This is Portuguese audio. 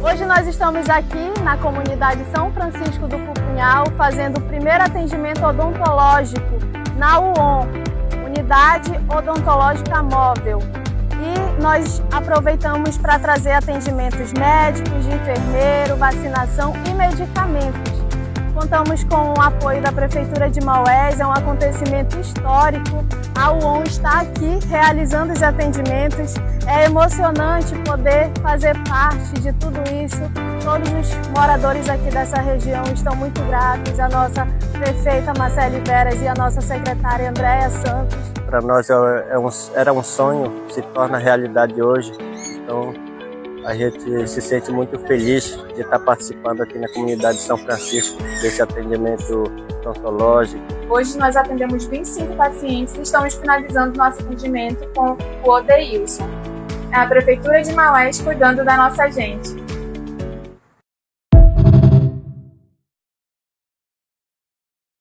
Hoje nós estamos aqui na comunidade São Francisco do Pupunhal fazendo o primeiro atendimento odontológico na UON, Unidade Odontológica Móvel. E nós aproveitamos para trazer atendimentos médicos, de enfermeiro, vacinação e medicamentos. Contamos com o apoio da Prefeitura de Maués, é um acontecimento histórico. A UON está aqui realizando os atendimentos. É emocionante poder fazer parte de tudo isso. Todos os moradores aqui dessa região estão muito gratos. A nossa prefeita Marcele Veras e a nossa secretária Andréia Santos. Para nós era um sonho, se torna realidade hoje. Então a gente se sente muito feliz de estar participando aqui na comunidade de São Francisco desse atendimento odontológico. Hoje nós atendemos 25 pacientes e estamos finalizando nosso atendimento com o Odeilson. É a Prefeitura de Maués cuidando da nossa gente.